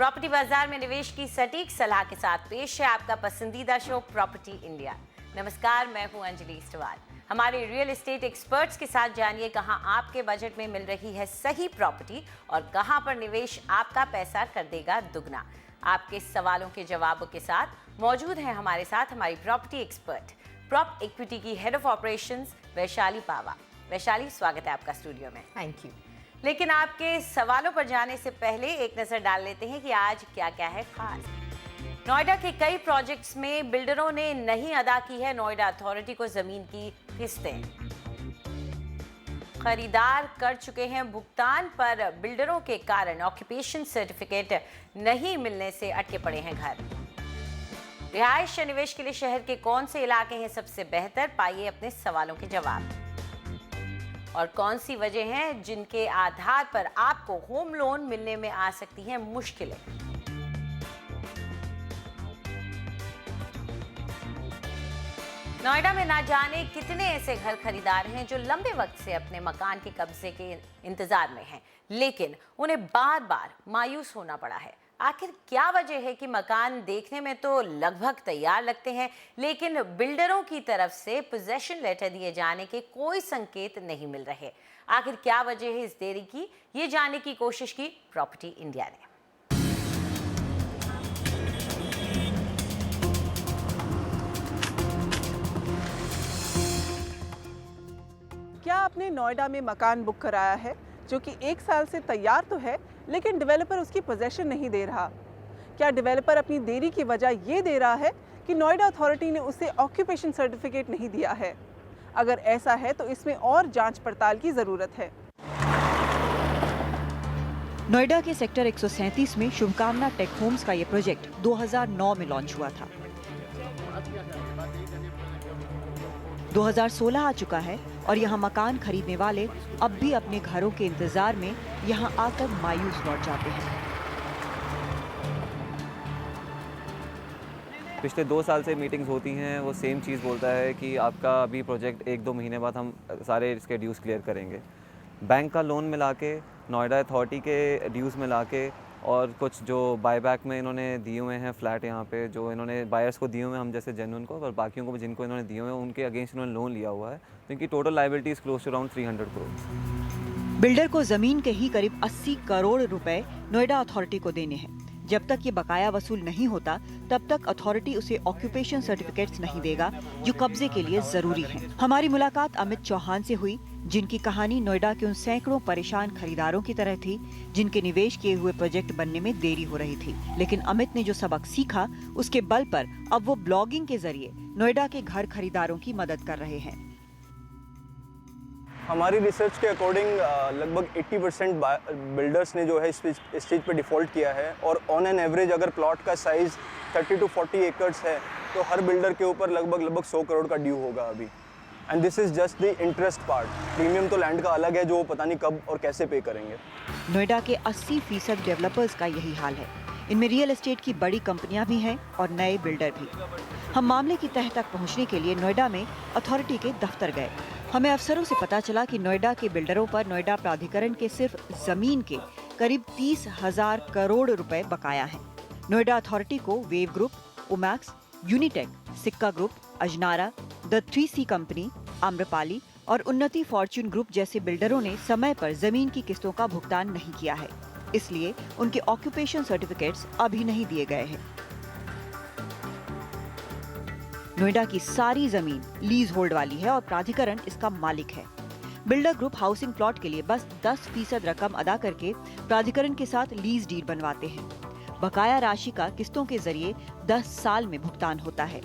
Property बाजार में निवेश की सटीक सलाह के साथ पेश है आपका पसंदीदा शो प्रॉपर्टी इंडिया। नमस्कार, मैं हूं अंजलि इस्टवाल। हमारे रियल एस्टेट एक्सपर्ट्स के साथ जानिए कहां आपके बजट में मिल रही है सही प्रॉपर्टी और कहां पर निवेश आपका पैसा कर देगा दुगना। आपके सवालों के जवाबों के साथ मौजूद है हमारे साथ हमारी प्रॉपर्टी एक्सपर्ट, प्रॉप इक्विटी की हेड ऑफ ऑपरेशंस वैशाली पावा। वैशाली, स्वागत है आपका स्टूडियो में। Thank you. लेकिन आपके सवालों पर जाने से पहले एक नजर डाल लेते हैं कि आज क्या क्या है खास। नोएडा के कई प्रोजेक्ट्स में बिल्डरों ने नहीं अदा की है नोएडा अथॉरिटी को जमीन की किस्तें। खरीदार कर चुके हैं भुगतान, पर बिल्डरों के कारण ऑक्यूपेशन सर्टिफिकेट नहीं मिलने से अटके पड़े हैं घर। रिहायश या निवेश के लिए शहर के कौन से इलाके हैं सबसे बेहतर, पाइए अपने सवालों के जवाब। और कौन सी वजह हैं जिनके आधार पर आपको होम लोन मिलने में आ सकती हैं मुश्किलें। नोएडा में ना जाने कितने ऐसे घर खरीदार हैं जो लंबे वक्त से अपने मकान के कब्जे के इंतजार में हैं, लेकिन उन्हें बार बार मायूस होना पड़ा है। आखिर क्या वजह है कि मकान देखने में तो लगभग तैयार लगते हैं, लेकिन बिल्डरों की तरफ से पोजेशन लेटर दिए जाने के कोई संकेत नहीं मिल रहे। आखिर क्या वजह है इस देरी की, ये जानने की कोशिश की प्रॉपर्टी इंडिया ने। क्या आपने नोएडा में मकान बुक कराया है जो कि 1 साल से तैयार तो है, लेकिन डेवलपर उसकी पोजेशन नहीं दे रहा? क्या डेवलपर अपनी देरी की वजह ये दे रहा है कि नोएडा अथॉरिटी ने उसे ऑक्यूपेशन सर्टिफिकेट नहीं दिया है? अगर ऐसा है तो इसमें और जांच पड़ताल की जरूरत है। नोएडा के सेक्टर 137 में शुभकामना टेक होम्स का ये प्रोजेक्ट 2009 में लॉन्च हुआ था। 2016 आ चुका है और यहाँ मकान खरीदने वाले अब भी अपने घरों के इंतजार में यहाँ आकर मायूस लौट जाते हैं। पिछले 2 साल से मीटिंग्स होती हैं, वो सेम चीज़ बोलता है कि आपका अभी प्रोजेक्ट 1-2 महीने बाद हम सारे इसके ड्यूज क्लियर करेंगे। बैंक का लोन मिला के, नोएडा अथॉरिटी के ड्यूज मिला के, और कुछ जो बायबैक में इन्होंने दिए हुए हैं फ्लैट यहाँ पे, जो इन्होंने बायर्स को दिए हुए हैं, हम जैसे जेन्युइन को, और बाकियों को जिनको इन्होंने दिए हुए हैं उनके अगेंस्ट इन्होंने लोन लिया हुआ है, तो इनकी total liabilities close to around 300 crore. Builder को जमीन के ही करीब 80 करोड़ रुपए नोएडा अथॉरिटी को देने हैं। जब तक ये बकाया वसूल नहीं होता तब तक अथॉरिटी उसे ऑक्यूपेशन सर्टिफिकेट्स नहीं देगा जो कब्जे के लिए जरूरी है। हमारी मुलाकात अमित चौहान से हुई, जिनकी कहानी नोएडा के उन सैकड़ों परेशान खरीदारों की तरह थी जिनके निवेश किए हुए प्रोजेक्ट बनने में देरी हो रही थी। लेकिन अमित ने जो सबक सीखा, उसके बल पर अब वो ब्लॉगिंग के जरिए नोएडा के घर खरीदारों की मदद कर रहे हैं। हमारी रिसर्च के अकॉर्डिंग लगभग 80% बिल्डर्स ने जो है इस चीज़ पे डिफ़ॉल्ट किया है, और ऑन एन एवरेज अगर प्लॉट का साइज़ 30 to 40 एकड़्स है तो हर बिल्डर के ऊपर लगभग 100 करोड़ का ड्यू होगा अभी। And this is just the interest part. Premium तो लैंड का अलग है जो पता नहीं कब और कैसे पे करेंगे। नोएडा के 80% डेवलपर्स का यही हाल है। इनमें रियल एस्टेट की बड़ी कंपनियां भी हैं और नए बिल्डर भी। हम मामले की तह तक पहुंचने के लिए नोएडा में अथॉरिटी के दफ्तर गए। हमें अफसरों से पता चला कि नोएडा के बिल्डरों पर नोएडा प्राधिकरण के सिर्फ जमीन के करीब 30,000 करोड़ रुपए बकाया हैं। नोएडा अथॉरिटी को वेव ग्रुप, ओमैक्स, यूनिटेक, सिक्का group, Ajnara, the 3C company, Amrapali और उन्नति फॉर्च्यून ग्रुप जैसे बिल्डरों ने समय पर जमीन की किस्तों का भुगतान नहीं किया है, इसलिए उनके ऑक्यूपेशन सर्टिफिकेट्स अभी नहीं दिए गए हैं। नोएडा की सारी जमीन लीज होल्ड वाली है और प्राधिकरण इसका मालिक है। बिल्डर ग्रुप हाउसिंग प्लॉट के लिए बस 10% रकम अदा करके प्राधिकरण के साथ लीज डीड बनवाते हैं। बकाया राशि का किस्तों के जरिए 10 साल में भुगतान होता है।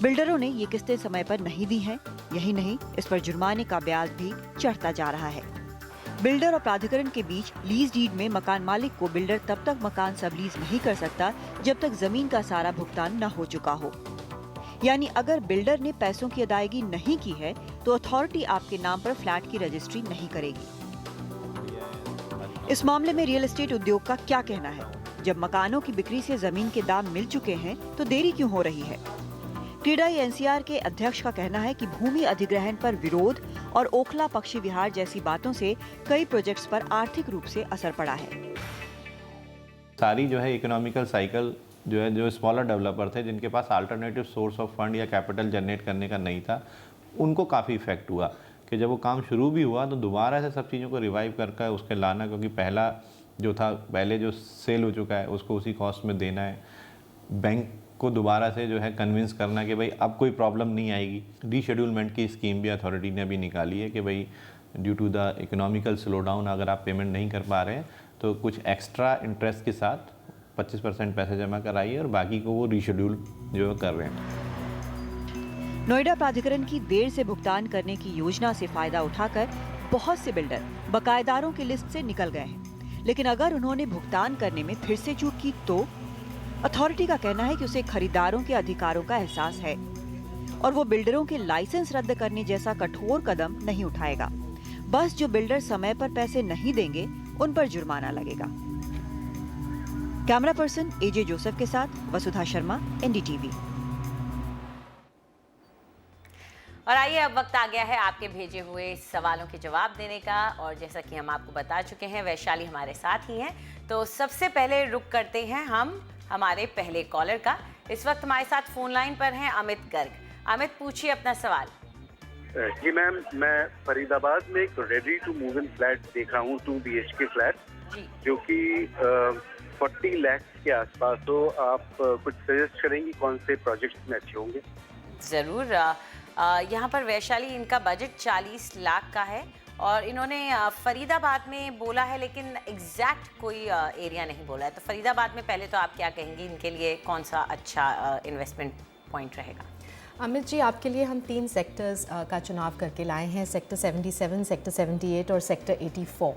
बिल्डरों ने ये किस्तें समय पर नहीं दी हैं। यही नहीं, इस पर जुर्माने का ब्याज भी चढ़ता जा रहा है। बिल्डर और प्राधिकरण के बीच लीज डीड में मकान मालिक को बिल्डर तब तक मकान सबलीज नहीं कर सकता जब तक जमीन का सारा भुगतान न हो चुका हो। यानी अगर बिल्डर ने पैसों की अदायगी नहीं की है तो अथॉरिटी आपके नाम पर फ्लैट की रजिस्ट्री नहीं करेगी। इस मामले में रियल एस्टेट उद्योग का क्या कहना है? जब मकानों की बिक्री से जमीन के दाम मिल चुके हैं तो देरी क्यों हो रही है? क्रीडाई एनसीआर के अध्यक्ष का कहना है कि भूमि अधिग्रहण पर विरोध और ओखला पक्षी विहार जैसी बातों से कई प्रोजेक्ट्स पर आर्थिक रूप से असर पड़ा है। सारी जो है इकोनॉमिकल साइकिल जो है, जो स्मॉलर डेवलपर थे जिनके पास अल्टरनेटिव सोर्स ऑफ फंड या कैपिटल जनरेट करने का नहीं था, उनको काफ़ी इफेक्ट हुआ कि जब वो काम शुरू भी हुआ तो दोबारा से सब चीज़ों को रिवाइव करके उसके लाना, क्योंकि पहला जो था, पहले जो सेल हो चुका है उसको उसी कॉस्ट में देना है, बैंक को दोबारा से जो है कन्विंस करना कि भाई अब कोई प्रॉब्लम नहीं आएगी। रीशेड्यूलमेंट की स्कीम भी अथॉरिटी ने अभी निकाली है कि भाई due to the economical slow down अगर आप पेमेंट नहीं कर पा रहे हैं तो कुछ एक्स्ट्रा इंटरेस्ट के साथ 25% पैसे जमा कराइए और बाकी को वो रीशेड्यूल जो कर रहे हैं। नोएडा प्राधिकरण की देर से भुगतान करने की योजना से फायदा उठाकर बहुत से बिल्डर बकायेदारों की लिस्ट से निकल गए हैं, लेकिन अगर उन्होंने भुगतान करने में फिर से चूक की तो अथॉरिटी का कहना है कि उसे खरीदारों के अधिकारों का एहसास है और वो बिल्डरों के लाइसेंस रद्द करने जैसा कठोर कदम नहीं उठाएगा। बस जो बिल्डर समय पर पैसे नहीं देंगे उन पर जुर्माना लगेगा। कैमरा पर्सन एजे जोसेफ के साथ वसुधा शर्मा, एनडीटीवी। और आइए अब वक्त आ गया है आपके भेजे हुए सवालों के जवाब देने का, और जैसा कि हम आपको बता चुके हैं वैशाली हमारे साथ ही हैं, तो सबसे पहले रुक करते हैं हम हमारे पहले कॉलर का। इस वक्त हमारे साथ फोन लाइन पर हैं अमित गर्ग। अमित, पूछिए अपना सवाल। जी मैम, मैं फरीदाबाद में एक ready to move in flat देखा हूँ, 2 BHK फ्लैट जो कि 40 लाख के आसपास। तो आप कुछ सजेस्ट करेंगी कौन से प्रोजेक्ट्स में अच्छे होंगे? ज़रूर। यहाँ पर वैशाली इनका बजट 40 लाख का है और इन्होंने फरीदाबाद में बोला है, लेकिन एग्जैक्ट कोई एरिया नहीं बोला है। तो फरीदाबाद में पहले तो आप क्या कहेंगी, इनके लिए कौन सा अच्छा इन्वेस्टमेंट पॉइंट रहेगा? अमित जी, आपके लिए हम 3 सेक्टर्स का चुनाव करके लाए हैं, सेक्टर 77, सेक्टर 78 और सेक्टर 84।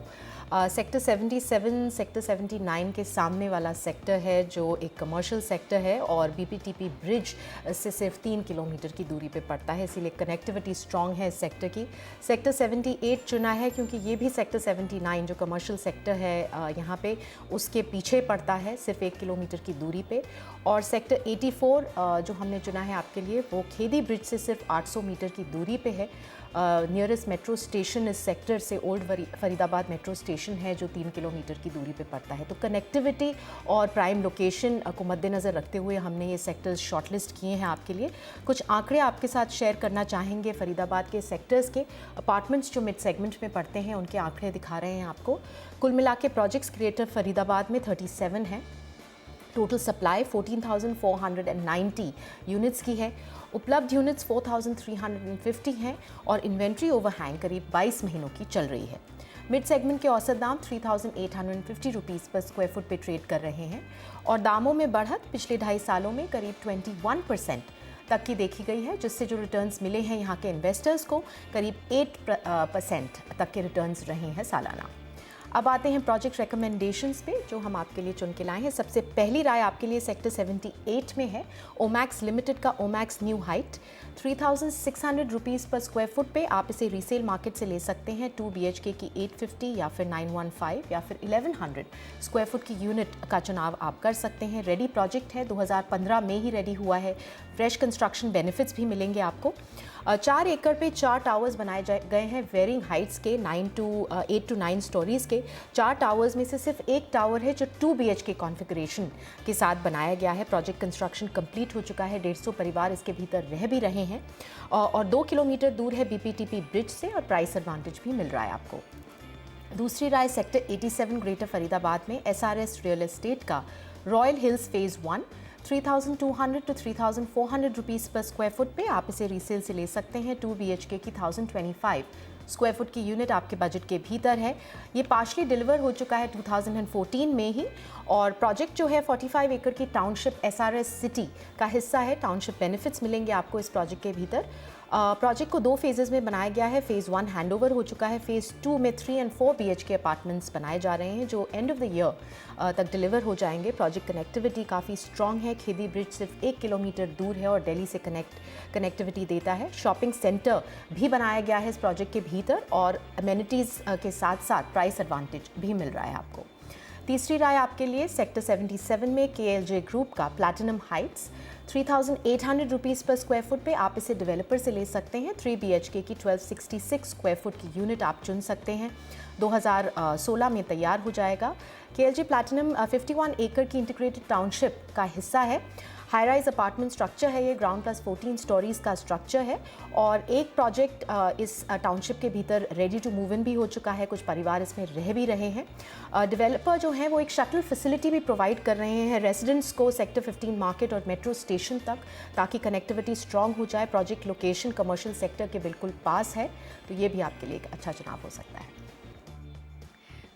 सेक्टर 77, सेक्टर 79 के सामने वाला सेक्टर है जो एक कमर्शियल सेक्टर है और बीपीटीपी ब्रिज से सिर्फ 3 किलोमीटर की दूरी पे पड़ता है, इसीलिए कनेक्टिविटी स्ट्रॉन्ग है इस सेक्टर की। सेक्टर 78 चुना है क्योंकि ये भी सेक्टर 79 जो कमर्शियल सेक्टर है यहाँ पे उसके पीछे पड़ता है, सिर्फ 1 किलोमीटर की दूरी पे। और सेक्टर 84 जो हमने चुना है आपके लिए वो खेदी ब्रिज से सिर्फ 800 मीटर की दूरी पे है। नियरेस्ट मेट्रो स्टेशन इस सेक्टर से ओल्ड फरीदाबाद मेट्रो स्टेशन है जो 3 किलोमीटर की दूरी पे पड़ता है। तो कनेक्टिविटी और प्राइम लोकेशन को मद्देनज़र रखते हुए हमने ये सेक्टर्स शॉर्टलिस्ट किए हैं आपके लिए। कुछ आंकड़े आपके साथ शेयर करना चाहेंगे फरीदाबाद के सेक्टर्स के। अपार्टमेंट्स जो मिड सेगमेंट में पड़ते हैं उनके आंकड़े दिखा रहे हैं आपको। कुल मिला के प्रोजेक्ट्स क्रिएटर फरीदाबाद में 37 हैं। टोटल सप्लाई 14,490 यूनिट्स की है। उपलब्ध यूनिट्स 4,350 हैं और इन्वेंट्री ओवरहैंग करीब 22 महीनों की चल रही है। मिड सेगमेंट के औसत दाम 3,850 रुपीज़ पर स्क्वायर फुट पे ट्रेड कर रहे हैं और दामों में बढ़त पिछले 2.5 सालों में करीब 21% तक की देखी गई है, जिससे जो रिटर्न्स मिले हैं यहाँ के इन्वेस्टर्स को करीब 8% तक के रिटर्न्स रहे हैं सालाना। अब आते हैं प्रोजेक्ट रिकमेंडेशंस पे जो हम आपके लिए चुन के लाए हैं। सबसे पहली राय आपके लिए सेक्टर 78 में है। ओमैक्स लिमिटेड का ओमैक्स न्यू हाइट 3,600 रुपीज़ पर स्क्वायर फुट पे आप इसे रीसेल मार्केट से ले सकते हैं। 2 BHK की 850 या फिर 915 या फिर 1100 स्क्वायर फुट की यूनिट का चुनाव आप कर सकते हैं। रेडी प्रोजेक्ट है, 2015 में ही रेडी हुआ है। फ्रेश कंस्ट्रक्शन बेनिफिट्स भी मिलेंगे आपको। 4 एकड़ पे 4 टावर्स बनाए गए हैं वेरिंग हाइट्स के, 8 to 9 स्टोरीज़ के। 4 टावर्स में से सिर्फ एक टावर है जो 2 BHK कॉन्फ़िगरेशन के साथ बनाया गया है। प्रोजेक्ट कंस्ट्रक्शन कंप्लीट हो चुका है, 150 परिवार इसके भीतर रह भी रहे हैं और 2 किलोमीटर दूर है बीपीटीपी ब्रिज से और प्राइस एडवांटेज भी मिल रहा है आपको। दूसरी राय सेक्टर 87 ग्रेटर फरीदाबाद में SRS रियल एस्टेट का royal hills phase 1 3,200 to 3,400 rupees पर स्क्वायर फुट पे आप इसे रीसेल से ले सकते हैं। 2 BHK की 1,025 स्क्वायर फुट की यूनिट आपके बजट के भीतर है। ये पार्शली डिलीवर हो चुका है 2014 में ही और प्रोजेक्ट जो है 45 एकड़ की टाउनशिप SRS सिटी का हिस्सा है। टाउनशिप बेनिफिट्स मिलेंगे आपको इस प्रोजेक्ट के भीतर। प्रोजेक्ट को 2 फेजेज़ में बनाया गया है। फेज़ 1 हैंडओवर हो चुका है। फेज़ 2 में 3 और 4 BHK अपार्टमेंट्स बनाए जा रहे हैं जो एंड ऑफ द ईयर तक डिलीवर हो जाएंगे। प्रोजेक्ट कनेक्टिविटी काफ़ी स्ट्रॉन्ग है। खेदी ब्रिज सिर्फ 1 किलोमीटर दूर है और दिल्ली से कनेक्टिविटी देता है। शॉपिंग सेंटर भी बनाया गया है इस प्रोजेक्ट के भीतर और अमेनिटीज़ के साथ साथ प्राइस एडवांटेज भी मिल रहा है आपको। तीसरी राय आपके लिए सेक्टर 77 में KLJ ग्रुप का प्लैटिनम हाइट्स 3,800 रुपीज़ पर स्क्वायर फुट पे आप इसे डेवलपर से ले सकते हैं। 3 BHK की 1266 स्क्वायर फुट की यूनिट आप चुन सकते हैं। 2016 में तैयार हो जाएगा। KLJ प्लैटिनम 51 एकड़ की इंटीग्रेटेड टाउनशिप का हिस्सा है। हाई राइज अपार्टमेंट स्ट्रक्चर है, ये ग्राउंड प्लस 14 स्टोरीज़ का स्ट्रक्चर है और एक प्रोजेक्ट इस टाउनशिप के भीतर रेडी टू मूव इन भी हो चुका है। कुछ परिवार इसमें रह भी रहे हैं। डेवलपर जो है वो एक शटल फैसिलिटी भी प्रोवाइड कर रहे हैं रेजिडेंट्स को सेक्टर 15 मार्केट और मेट्रो स्टेशन तक, ताकि कनेक्टिविटी स्ट्रॉन्ग हो जाए। प्रोजेक्ट लोकेशन कमर्शियल सेक्टर के बिल्कुल पास है, तो ये भी आपके लिए एक अच्छा चुनाव हो सकता है।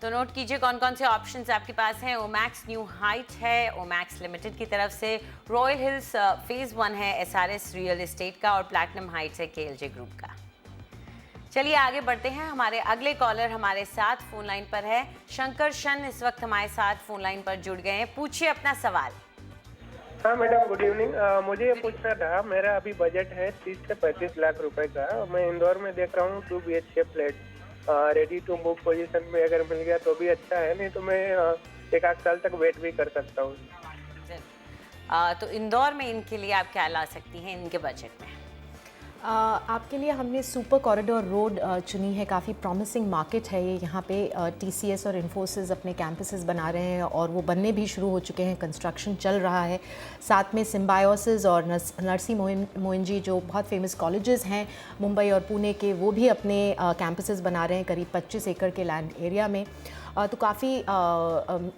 तो नोट कीजिए कौन कौन से ऑप्शंस आपके पास हैं। ओमैक्स न्यू हाइट है ओमैक्स लिमिटेड की तरफ से, रॉयल हिल्स फेज़ 1 है SRS रियल एस्टेट का और प्लैटिनम हाइट्स है KLJ ग्रुप का। चलिए आगे बढ़ते हैं। हमारे अगले कॉलर हमारे साथ फोन लाइन पर है शंकर शन, इस वक्त हमारे साथ फोन लाइन पर जुड़ गए हैं। पूछिए अपना सवाल। हाँ मैडम, गुड इवनिंग। मुझे ये पूछना था, मेरा अभी बजट है 30 से 35 लाख रुपए का। मैं इंदौर में देख रहा हूँ 2 BHK flat ready to move position में अगर मिल गया तो भी अच्छा है, नहीं तो मैं 1 साल तक वेट भी कर सकता हूँ। तो इंदौर में इनके लिए आप क्या ला सकती हैं इनके बजट में? आपके लिए हमने सुपर कॉरिडोर रोड चुनी है। काफ़ी प्रॉमिसिंग मार्केट है ये। यहाँ पे TCS और इन्फोसिस अपने कैंपसेस बना रहे हैं और वो बनने भी शुरू हो चुके हैं, कंस्ट्रक्शन चल रहा है। साथ में सिम्बायोसिस और नरसी मोइनजी जो बहुत फेमस कॉलेजेस हैं मुंबई और पुणे के, वो भी अपने कैंपसेस बना रहे हैं करीब 25 एकड़ के लैंड एरिया में। तो काफ़ी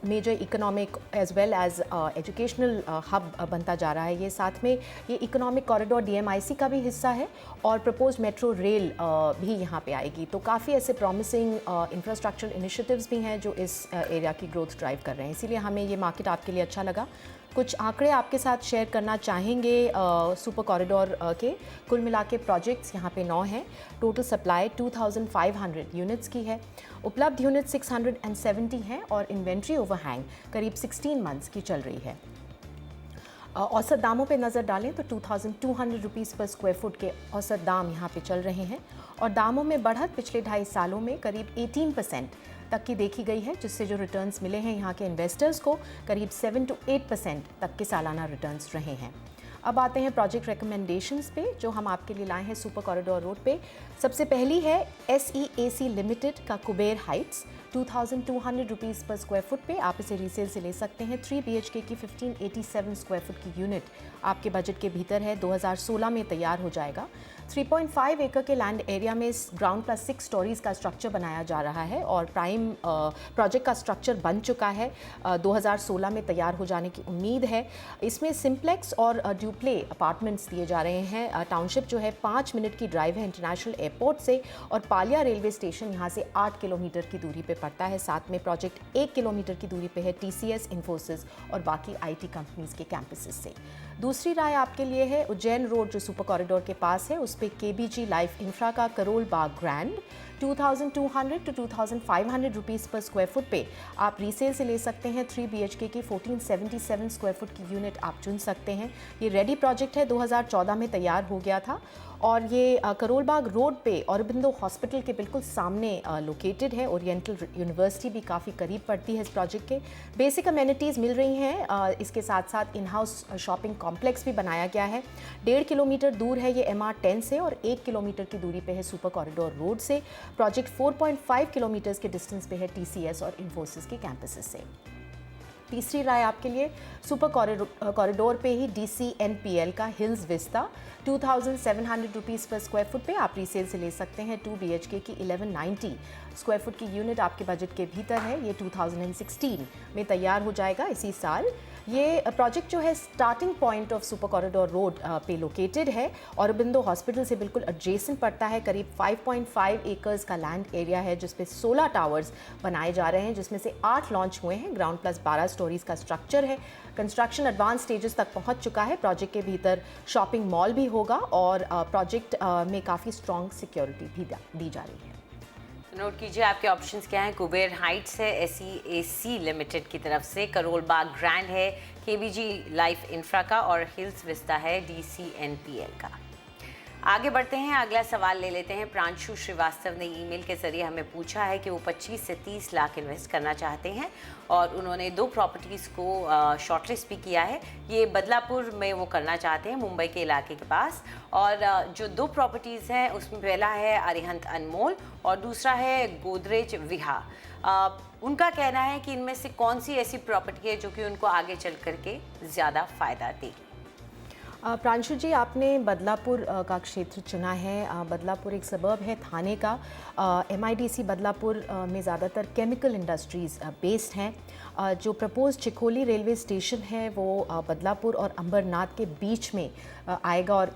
major economic as well as educational hub बनता जा रहा है ये। साथ में ये इकोनॉमिक कॉरिडोर DMIC का भी हिस्सा है और प्रपोज मेट्रो रेल भी यहाँ पे आएगी। तो काफ़ी ऐसे प्रॉमिसिंग इंफ्रास्ट्रक्चर इनिशिएटिव्स भी हैं जो इस एरिया की ग्रोथ ड्राइव कर रहे हैं, इसीलिए हमें ये मार्केट आपके लिए अच्छा लगा। कुछ आंकड़े आपके साथ शेयर करना चाहेंगे सुपर कॉरिडोर के। कुल मिला के प्रोजेक्ट्स यहाँ पे 9 हैं। टोटल सप्लाई 2500 यूनिट्स की है। उपलब्ध यूनिट 670 हैं और इन्वेंट्री ओवरहैंग करीब 16 मंथ्स की चल रही है। औसत दामों पे नज़र डालें तो 2200 रुपीज़ पर स्क्वायर फुट के औसत दाम यहाँ पे चल रहे हैं और दामों में बढ़त पिछले 2.5 सालों में करीब 18% तक की देखी गई है, जिससे जो रिटर्न्स मिले हैं यहाँ के इन्वेस्टर्स को करीब 7 to 8% तक के सालाना रिटर्न्स रहे हैं। अब आते हैं प्रोजेक्ट रिकमेंडेशंस पे जो हम आपके लिए लाए हैं सुपर कॉरिडोर रोड पे। सबसे पहली है SEAC लिमिटेड का कुबेर हाइट्स 2200 रुपीज़ पर स्क्वायर फुट पे आप इसे रीसेल से ले सकते हैं। 3 BHK की 1587 स्क्वायर फुट की यूनिट आपके बजट के भीतर है। 2016 में तैयार हो जाएगा। 3.5 एकड़ के लैंड एरिया में इस ग्राउंड प्लस 6 स्टोरीज़ का स्ट्रक्चर बनाया जा रहा है और प्राइम प्रोजेक्ट का स्ट्रक्चर बन चुका है। 2016 में तैयार हो जाने की उम्मीद है। इसमें सिंप्लेक्स और ड्यूप्ले अपार्टमेंट्स दिए जा रहे हैं। टाउनशिप जो है 5 मिनट की ड्राइव है इंटरनेशनल एयरपोर्ट से और पालिया रेलवे स्टेशन यहाँ से 8 किलोमीटर की दूरी पे पड़ता है। साथ में प्रोजेक्ट 1 किलोमीटर की दूरी पे है TCS, इन्फोसिस और बाकी IT कंपनीज के कैंपसेस से। दूसरी राय आपके लिए है उज्जैन रोड जो सुपर कॉरिडोर के पास है, उस पे KBG लाइफ इंफ्रा का Karol Bagh grand 2200 to 2500 rupees पर स्क्वायर फुट पे आप रीसेल से ले सकते हैं। 3 BHK की 1477 स्क्वायर फुट की यूनिट आप चुन सकते हैं। ये रेडी प्रोजेक्ट है, 2014 में तैयार हो गया था और ये करोल बाग रोड पे औरबिंदो हॉस्पिटल के बिल्कुल सामने लोकेटेड है। ओरिएंटल यूनिवर्सिटी भी काफ़ी करीब पड़ती है इस प्रोजेक्ट के। बेसिक अमेनिटीज़ मिल रही हैं। इसके साथ साथ इन हाउस शॉपिंग कॉम्प्लेक्स भी बनाया गया है। 1.5 किलोमीटर दूर है ये MR10 से और 1 किलोमीटर की दूरी पे है सुपर कॉरिडोर रोड से। प्रोजेक्ट 4.5 किलोमीटर्स के डिस्टेंस पे है TCS और इन्फोसिस के कैंपसेस से। तीसरी राय आपके लिए सुपर कॉरिडोर पे ही DCNPL का हिल्स विस्ता 2700 रुपीज़ पर स्क्वायर फुट पे आप रीसेल से ले सकते हैं। 2 BHK की 1190 स्क्वायर फुट की यूनिट आपके बजट के भीतर है। ये 2016 में तैयार हो जाएगा इसी साल। ये प्रोजेक्ट जो है starting point of super corridor road पे लोकेटेड है और औरबिंदो हॉस्पिटल से बिल्कुल एडजेसेंट पड़ता है। करीब 5.5 एकर्स का लैंड एरिया है जिसपे 16 टावर्स बनाए जा रहे हैं, जिसमें से 8 लॉन्च हुए हैं। ग्राउंड प्लस 12 स्टोरीज का स्ट्रक्चर है। कंस्ट्रक्शन एडवांस स्टेजेस तक पहुंच चुका है। प्रोजेक्ट के भीतर शॉपिंग मॉल भी होगा और प्रोजेक्ट में काफ़ी स्ट्रॉन्ग सिक्योरिटी भी दी जा रही है। नोट कीजिए आपके ऑप्शंस क्या हैं। कुबेर हाइट्स है SEAC लिमिटेड की तरफ से, करोल बाग ग्रैंड है KBG लाइफ इंफ्रा का और हिल्स विस्ता है DCNPL का। आगे बढ़ते हैं, अगला सवाल ले लेते हैं। प्रांशु श्रीवास्तव ने ईमेल के जरिए हमें पूछा है कि वो 25 से 30 लाख इन्वेस्ट करना चाहते हैं और उन्होंने 2 प्रॉपर्टीज़ को शॉर्टलिस्ट भी किया है। ये बदलापुर में वो करना चाहते हैं, मुंबई के इलाके के पास। और जो 2 प्रॉपर्टीज़ हैं उसमें पहला है अरिहंत अनमोल और दूसरा है गोदरेज विहा। उनका कहना है कि इनमें से कौन सी ऐसी प्रॉपर्टी है जो कि उनको आगे चल करके ज़्यादा फ़ायदा देगी। प्रांशु जी, आपने बदलापुर का क्षेत्र चुना है। बदलापुर एक सबर्ब है थाने का। MIDC बदलापुर में ज़्यादातर केमिकल इंडस्ट्रीज़ बेस्ड हैं। जो प्रपोज चिखोली रेलवे स्टेशन है वो बदलापुर और अंबरनाथ के बीच में आएगा और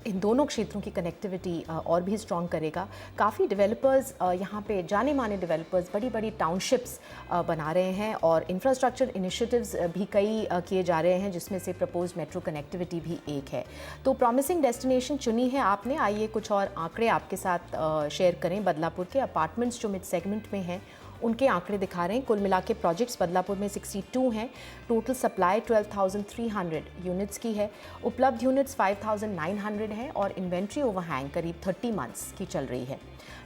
इन दोनों क्षेत्रों की कनेक्टिविटी और भी स्ट्रॉन्ग करेगा। काफ़ी डेवलपर्स यहाँ पे जाने माने डेवलपर्स बड़ी बड़ी टाउनशिप्स बना रहे हैं और इंफ्रास्ट्रक्चर इनिशिएटिव्स भी कई किए जा रहे हैं, जिसमें से प्रपोज मेट्रो कनेक्टिविटी भी एक है। तो प्रॉमिसिंग डेस्टिनेशन चुनी है आपने। आइए कुछ और आंकड़े आपके साथ शेयर करें। बदलापुर के अपार्टमेंट्स जो मिड सेगमेंट में हैं उनके आंकड़े दिखा रहे हैं। कुल मिला के प्रोजेक्ट्स बदलापुर में 62 हैं। टोटल सप्लाई 12,300 यूनिट्स की है। उपलब्ध यूनिट्स 5,900 हैं और इन्वेंट्री ओवरहैंग करीब 30 मंथ्स की चल रही है।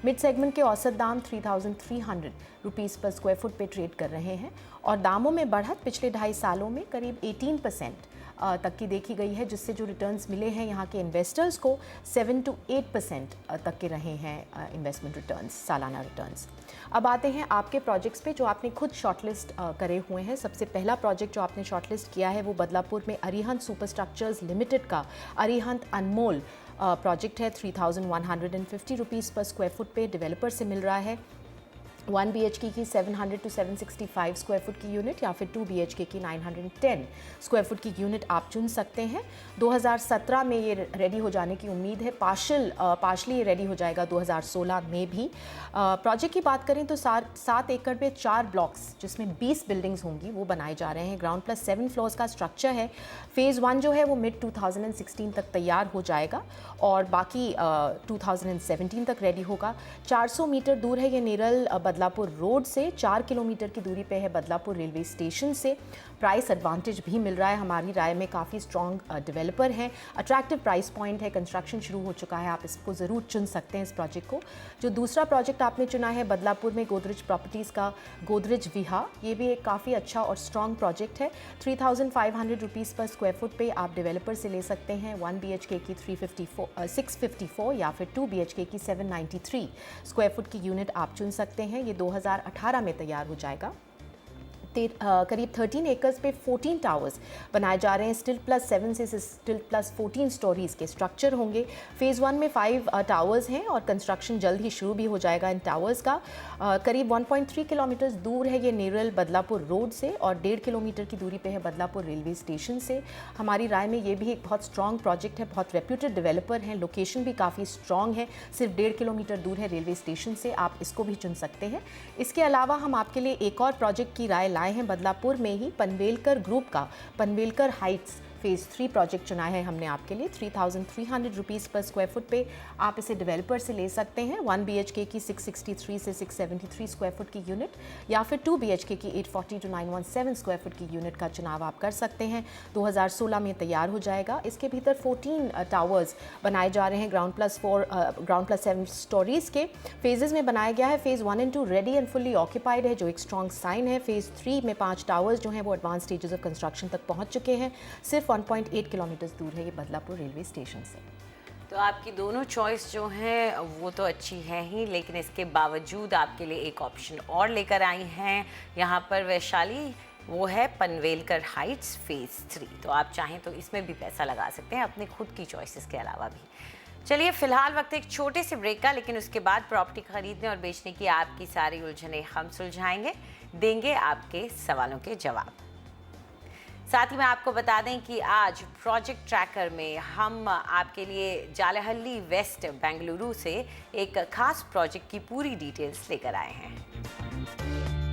मिड सेगमेंट के औसत दाम 3,300 रुपीज़ पर स्क्वायर फुट पे ट्रेड कर रहे हैं और दामों में बढ़त पिछले 2.5 सालों में करीब 18% तक की देखी गई है, जिससे जो रिटर्न्स मिले हैं यहाँ के इन्वेस्टर्स को 7 to 8% तक के रहे हैं इन्वेस्टमेंट रिटर्न्स, सालाना रिटर्न्स। अब आते हैं आपके प्रोजेक्ट्स पे जो आपने खुद शॉर्टलिस्ट करे हुए हैं। सबसे पहला प्रोजेक्ट जो आपने शॉर्टलिस्ट किया है वो बदलापुर में अरिहंत सुपर स्ट्रक्चर्स लिमिटेड का अरिहंत अनमोल प्रोजेक्ट है। 3,150 रुपीज़ पर स्क्वायर फुट पे डेवलपर से मिल रहा है। 1 BHK की 700 to 765 स्क्वायर फुट की यूनिट या फिर 2 BHK की 910 स्क्वायर फुट की यूनिट आप चुन सकते हैं। 2017 में ये रेडी हो जाने की उम्मीद है। पार्शली ये रेडी हो जाएगा 2016 में भी। प्रोजेक्ट की बात करें तो 7 एकड़ पे 4 ब्लॉक्स जिसमें 20 बिल्डिंग्स होंगी वो बनाए जा रहे हैं। ग्राउंड प्लस 7 फ्लोर्स का स्ट्रक्चर है। फ़ेज़ 1 जो है वो मिड 2016 तक तैयार हो जाएगा और बाकी 2017 तक रेडी होगा। 400 मीटर दूर है ये नेरल बदलापुर रोड से। 4 किलोमीटर की दूरी पे है बदलापुर रेलवे स्टेशन से। प्राइस एडवांटेज भी मिल रहा है हमारी राय में। काफ़ी स्ट्रॉन्ग डेवलपर हैं, अट्रैक्टिव प्राइस पॉइंट है, कंस्ट्रक्शन शुरू हो चुका है। आप इसको ज़रूर चुन सकते हैं इस प्रोजेक्ट को। जो दूसरा प्रोजेक्ट आपने चुना है बदलापुर में गोदरेज प्रॉपर्टीज़ का गोदरेज विहा, ये भी एक काफ़ी अच्छा और स्ट्रॉन्ग प्रोजेक्ट है। 3,500 रुपीज़ पर स्क्वायर फुट पे आप डेवलपर से ले सकते हैं। 1 BHK की 654 या फिर 2 BHK की 793 स्क्वायर फुट की यूनिट आप चुन सकते हैं। ये 2018 में तैयार हो जाएगा। करीब 13 एकर्स पे 14 टावर्स बनाए जा रहे हैं। स्टिल प्लस 7 से स्टिल प्लस 14 स्टोरीज़ के स्ट्रक्चर होंगे। फ़ेज़ 1 में 5 टावर्स हैं और कंस्ट्रक्शन जल्द ही शुरू भी हो जाएगा इन टावर्स का। करीब 1.3 किलोमीटर दूर है ये नेरल बदलापुर रोड से और 1.5 किलोमीटर की दूरी पे है बदलापुर रेलवे स्टेशन से। हमारी राय में ये भी एक बहुत स्ट्रॉन्ग प्रोजेक्ट है। बहुत रेप्यूटेड डेवलपर हैं, लोकेशन भी काफ़ी स्ट्रॉन्ग है। सिर्फ 1.5 किलोमीटर दूर है रेलवे स्टेशन से। आप इसको भी चुन सकते हैं। इसके अलावा हम आपके लिए एक और प्रोजेक्ट की राय आए हैं बदलापुर में ही। पनवेलकर ग्रुप का पनवेलकर हाइट्स फ़ेज़ 3 प्रोजेक्ट चुना है हमने आपके लिए। 3,300 रुपीज़ पर स्क्वायर फुट पे आप इसे डेवलपर से ले सकते हैं। 1 BHK की 663 से 673 स्क्वायर फुट की यूनिट या फिर 2 BHK की 840 to 917 स्क्वायर फुट की यूनिट का चुनाव आप कर सकते हैं। 2016 में तैयार हो जाएगा। इसके भीतर 14 टावर्स बनाए जा रहे हैं। ग्राउंड प्लस 7 स्टोरीज़ के फेजेज़ में बनाया गया है। Phase 1 and 2 ready and fully occupied है, जो एक स्ट्रॉन्ग साइन है। फ़ेज़ 3 में 5 टावर्स जो हैं वो एडवांस स्टेजेस ऑफ कंस्ट्रक्शन तक पहुँच चुके हैं। सिर्फ 1.8 किलोमीटर दूर है ये बदलापुर रेलवे स्टेशन से। तो आपकी दोनों चॉइस जो हैं वो तो अच्छी है ही, लेकिन इसके बावजूद आपके लिए एक ऑप्शन और लेकर आई हैं यहाँ पर वैशाली, वो है पनवेलकर हाइट्स फ़ेज़ 3। तो आप चाहें तो इसमें भी पैसा लगा सकते हैं अपनी खुद की चॉइसेस के अलावा भी। चलिए फ़िलहाल वक्त एक छोटे से ब्रेक का, लेकिन उसके बाद प्रॉपर्टी खरीदने और बेचने की आपकी सारी उलझनें हम सुलझाएंगे, देंगे आपके सवालों के जवाब। साथ ही मैं आपको बता दें कि आज प्रोजेक्ट ट्रैकर में हम आपके लिए जालहल्ली वेस्ट बेंगलुरु से एक खास प्रोजेक्ट की पूरी डिटेल्स लेकर आए हैं।